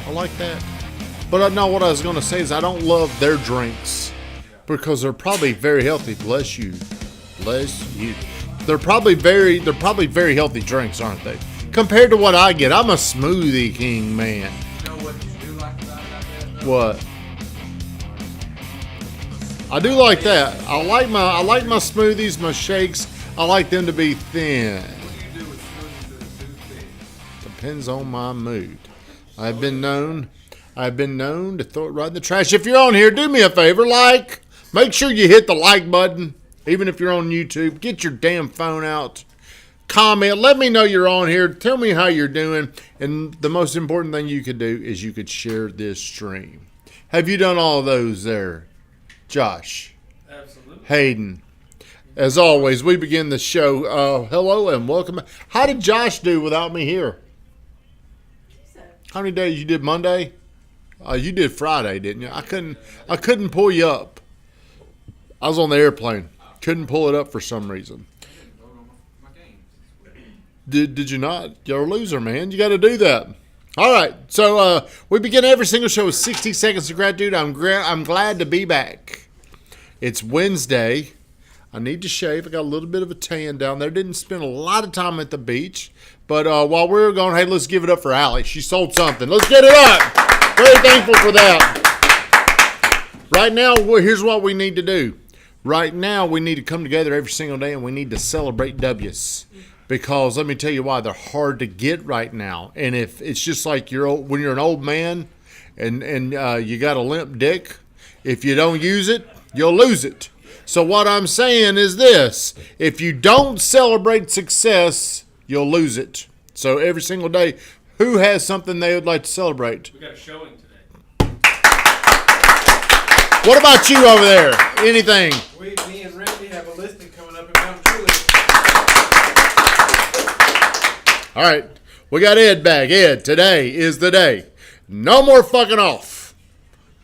I like that. But I know what I was going to say is I don't love their drinks because they're probably very healthy. Bless you. They're probably very healthy drinks, aren't they? Compared to what I get, I'm a smoothie king, man. You know what you do like about that? What? I do like that. I like my smoothies, my shakes. I like them to be thin. What do you do with smoothies that are too thick? Depends on my mood. I've been known to throw it right in the trash. If you're on here, do me a favor, make sure you hit the like button. Even if you're on YouTube, get your damn phone out. Comment, let me know you're on here. Tell me how you're doing. And the most important thing you could do is you could share this stream. Have you done all of those there, Josh? Absolutely. Hayden. As always, we begin the show. Hello and welcome. How did Josh do without me here? How many days you did Monday? You did Friday, didn't you? I couldn't pull you up. I was on the airplane. Couldn't pull it up for some reason. Did you not? You're a loser, man. You got to do that. All right. So we begin every single show with 60 seconds of gratitude. I'm glad to be back. It's Wednesday. I need to shave. I got a little bit of a tan down there. Didn't spend a lot of time at the beach. But while we were going, hey, let's give it up for Allie. She sold something. Let's get it up. Very thankful for that. Right now, here's what we need to do. Right now, we need to come together every single day, and we need to celebrate W's. Because let me tell you why, they're hard to get right now. And if it's just like when you're an old man and you got a limp dick, if you don't use it, you'll lose it. So what I'm saying is this: if you don't celebrate success, you'll lose it. So every single day, who has something they would like to celebrate? We got a showing today. What about you over there? Anything? Me and Randy have a listing coming up in Mount Truly. All right, we got Ed back. Ed, today is the day. No more fucking off.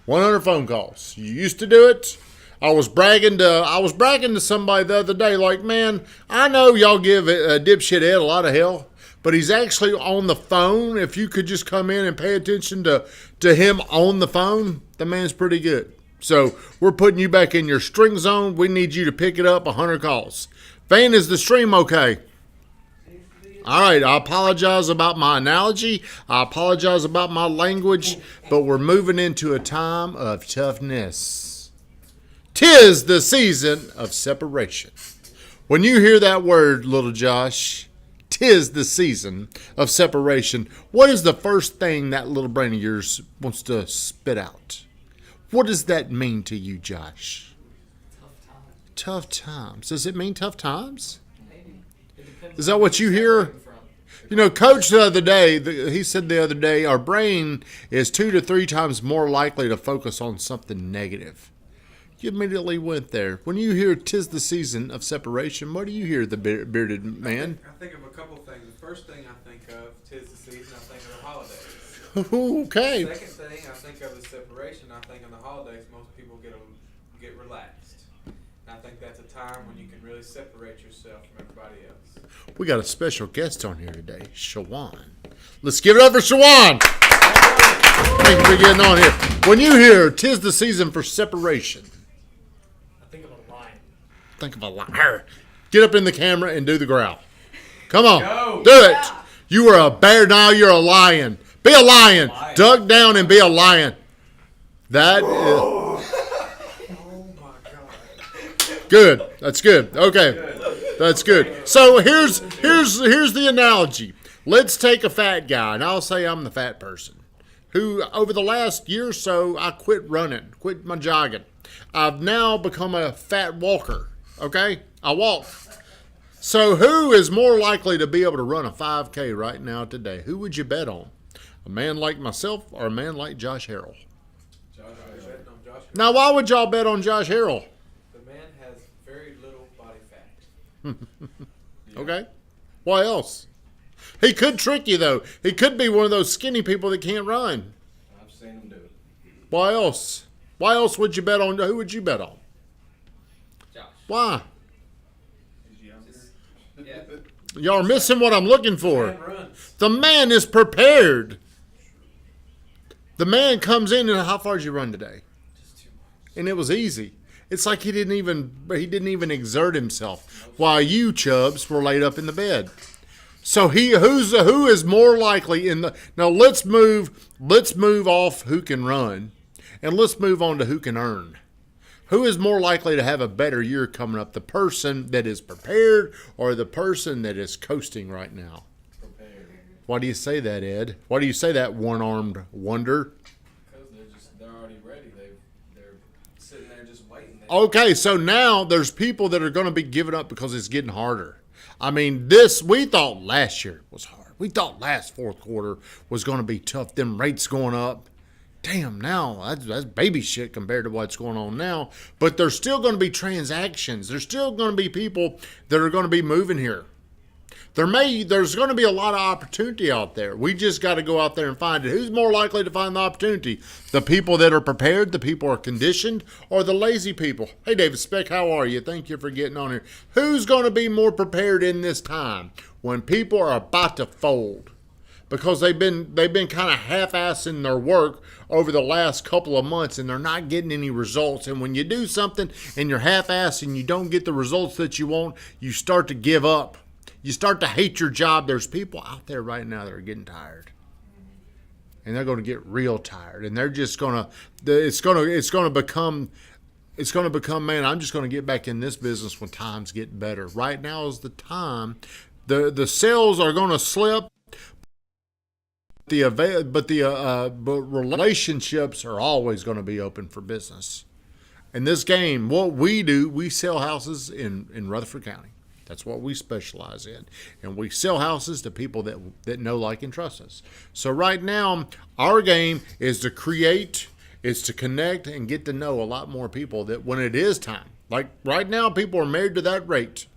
100 phone calls. You used to do it. I was bragging to somebody the other day, like, man, I know y'all give dipshit Ed a lot of hell, but he's actually on the phone. If you could just come in and pay attention to him on the phone, the man's pretty good. So we're putting you back in your string zone. We need you to pick it up 100 calls. Van, is the stream okay? All right, I apologize about my analogy. I apologize about my language, but we're moving into a time of toughness. 'Tis the season of separation. When you hear that word, little Josh, 'tis the season of separation, what is the first thing that little brain of yours wants to spit out? What does that mean to you, Josh? Tough times. Does it mean tough times? Is that what you hear? You know, Coach the other day, he said the other day, our brain is 2 to 3 times more likely to focus on something negative. You immediately went there. When you hear 'tis the season of separation, what do you hear, the bearded man? I think of a couple things. The first thing I think of, 'tis the season, I think of the holidays. Okay. The second thing I think of is separation. I think in the holidays, most people get relaxed. And I think that's a time when you can really separate yourself from everybody else. We got a special guest on here today, Shawan. Let's give it up for Shawan. Thank you for getting on here. When you hear 'tis the season for separation, I think of a lion. think of a liar. Get up in the camera and do the growl. Come on. Go. Do it. You are a bear, now you're a lion. Be a lion. Duck down and be a lion. That is... Oh my God. Good. That's good. Okay. That's good. So here's the analogy. Let's take a fat guy, and I'll say I'm the fat person, who over the last year or so, I quit running, quit my jogging. I've now become a fat walker, okay? I walk. So who is more likely to be able to run a 5K right now today? Who would you bet on? A man like myself or a man like Josh Harrell? Josh Harrell. Now, why would y'all bet on Josh Harrell? The man has very little body fat. Okay. Why else? He could trick you, though. He could be one of those skinny people that can't run. I've seen him do it. Why else? Why else would you bet on? Who would you bet on? Josh. Why? Yeah. Y'all are missing what I'm looking for. Man runs. The man is prepared. The man comes in and how far did you run today? Just too much. And it was easy. It's like he didn't even exert himself while you chubs were laid up in the bed. So who is more likely in the now let's move off who can run and let's move on to who can earn. Who is more likely to have a better year coming up? The person that is prepared or the person that is coasting right now? Prepared. Why do you say that, Ed? Why do you say that, one-armed wonder? Because they're already ready. They're sitting there just waiting. Okay, so now there's people that are going to be giving up because it's getting harder. I mean, we thought last year was hard. We thought last fourth quarter was going to be tough. Them rates going up. Damn, now that's baby shit compared to what's going on now. But there's still going to be transactions. There's still going to be people that are going to be moving here. There's going to be a lot of opportunity out there. We just got to go out there and find it. Who's more likely to find the opportunity? The people that are prepared, the people who are conditioned, or the lazy people? Hey, David Speck, how are you? Thank you for getting on here. Who's going to be more prepared in this time when people are about to fold? Because they've been kind of half-assing their work over the last couple of months, and they're not getting any results. And when you do something and you're half-assed and you don't get the results that you want, you start to give up. You start to hate your job. There's people out there right now that are getting tired, and they're going to get real tired, and they're just going to. It's going to become. Man, I'm just going to get back in this business when times get better. Right now is the time. The sales are going to slip. But relationships are always going to be open for business. In this game, what we do, we sell houses in Rutherford County. That's what we specialize in. And we sell houses to people that know, like, and trust us. So right now, our game is to create, is to connect and get to know a lot more people that when it is time. Like right now, people are married to that rate.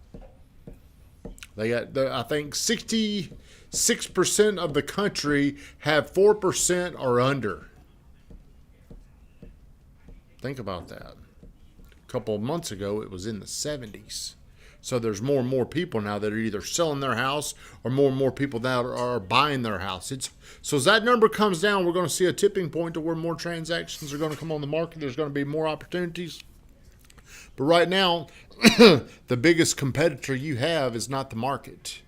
They got, I think, 66% of the country have 4% or under. Think about that. A couple of months ago, it was in the 70s. So there's more and more people now that are either selling their house or more people that are buying their house. So as that number comes down, we're going to see a tipping point to where more transactions are going to come on the market. There's going to be more opportunities. But right now, the biggest competitor you have is not the market.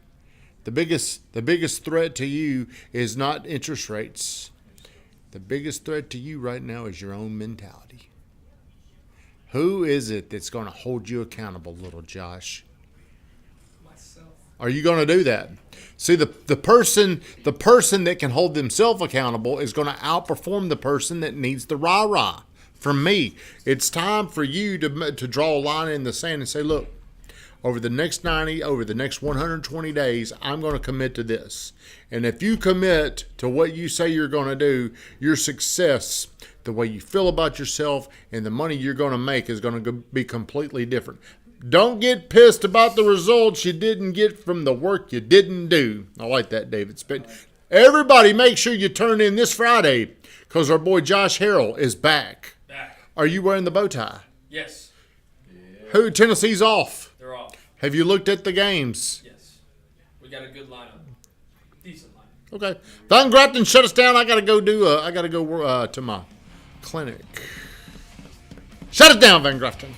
The biggest threat to you is not interest rates. The biggest threat to you right now is your own mentality. Who is it that's going to hold you accountable, little Josh? Myself. Are you going to do that? See, the person that can hold themselves accountable is going to outperform the person that needs the rah-rah. From me, it's time for you to draw a line in the sand and say, look, over the next 120 days, I'm going to commit to this. And if you commit to what you say you're going to do, your success, the way you feel about yourself, and the money you're going to make is going to be completely different. Don't get pissed about the results you didn't get from the work you didn't do. I like that, David. Everybody, make sure you turn in this Friday because our boy Josh Harrell is back. Are you wearing the bow tie? Yes. Who? Tennessee's off. They're off. Have you looked at the games? Yes. We got a good lineup. Decent lineup. Okay. Van Grafton shut us down. I gotta go to my clinic. Shut it down, Van Grafton.